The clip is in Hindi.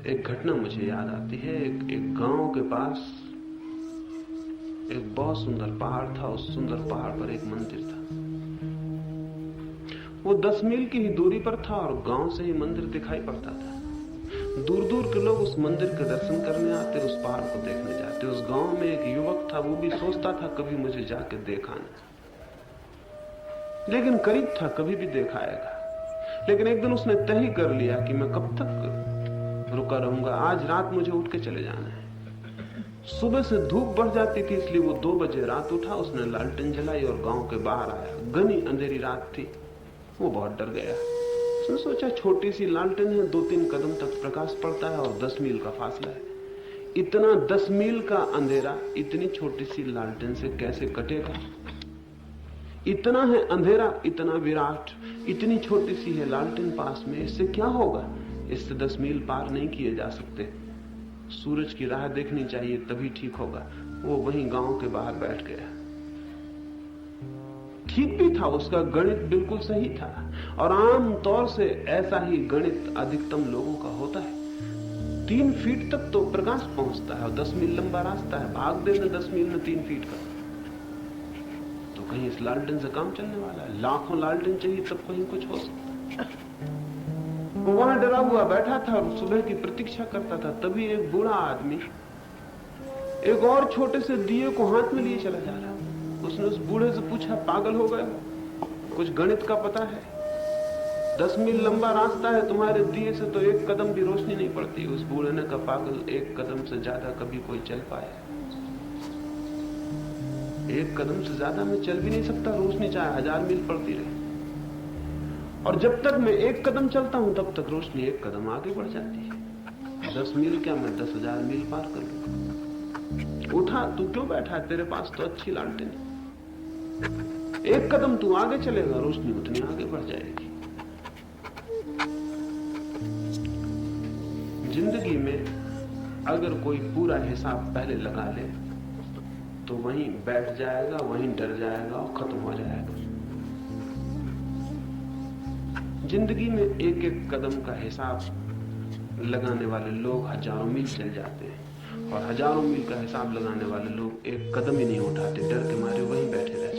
एक घटना मुझे याद आती है। एक गांव के पास एक बहुत सुंदर पहाड़ था। उस सुंदर पहाड़ पर एक मंदिर था। वो 10 मील की ही दूरी पर था और गांव से ही मंदिर दिखाई पड़ता था। दूर दूर के लोग उस मंदिर के दर्शन करने आते, उस पहाड़ को देखने जाते। उस गांव में एक युवक था, वो भी सोचता था कभी मुझे जाके देखा ना, लेकिन करीब था कभी भी देखाएगा। लेकिन एक दिन उसने तय ही कर लिया कि मैं कब तक रुका रहूंगा, आज रात मुझे उठ के चले जाना है। सुबह से धूप बढ़ जाती थी, इसलिए वो 2 बजे रात उठा। उसने लालटेन जलाई और गांव के बाहर आया। घनी अंधेरी रात थी। वो बहुत डर गया। उसने सोचा छोटी सी लालटेन है, 2-3 कदम तक प्रकाश पड़ता है और 10 मील का फासला है। इतना 10 मील का अंधेरा इतनी छोटी सी लालटेन से कैसे कटेगा? इतना है अंधेरा, इतना विराट, इतनी छोटी सी है लालटेन पास में, इससे क्या होगा? इससे 10 मील पार नहीं किए जा सकते। सूरज की राह देखनी चाहिए, तभी ठीक होगा। वो वहीं गांव के बाहर बैठ गया। ठीक भी था, उसका गणित बिल्कुल सही था और आम तौर से ऐसा ही गणित अधिकतम लोगों का होता है। 3 फीट तक तो प्रकाश पहुंचता है और 10 मील लंबा रास्ता है। भाग देना 10 मील में 3 फीट का, तो कहीं इस लालटेन से काम चलने वाला है? लाखों लालटेन चाहिए तब कहीं कुछ हो सकता है। वो वहां डरा हुआ बैठा था और सुबह की प्रतीक्षा करता था। तभी एक बूढ़ा आदमी एक और छोटे से दिए को हाथ में लिए चला जा रहा। उसने उस बूढ़े से पूछा, पागल हो गए? कुछ गणित का पता है? 10 मील लंबा रास्ता है, तुम्हारे दिए से तो 1 कदम भी रोशनी नहीं पड़ती। उस बूढ़े ने कहा, पागल, 1 कदम से ज्यादा कभी कोई चल पाया? 1 कदम से ज्यादा मैं चल भी नहीं सकता, रोशनी चाहे 1000 मील पड़ती रहे। और जब तक मैं 1 कदम चलता हूं तब तक रोशनी 1 कदम आगे बढ़ जाती है। 10 मील क्या, मैं 10,000 मील पार कर लूंगा। उठा, तू क्यों बैठा है? तेरे पास तो अच्छी लालटेन है। 1 कदम तू आगे चलेगा, रोशनी उतनी आगे बढ़ जाएगी। जिंदगी में अगर कोई पूरा हिसाब पहले लगा ले तो वहीं बैठ जाएगा, वहीं डर जाएगा और खत्म हो जाएगा। जिंदगी में 1-1 कदम का हिसाब लगाने वाले लोग हजारों मील चल जाते हैं और हजारों मील का हिसाब लगाने वाले लोग 1 कदम ही नहीं उठाते, डर के मारे वहीं बैठे रहते हैं।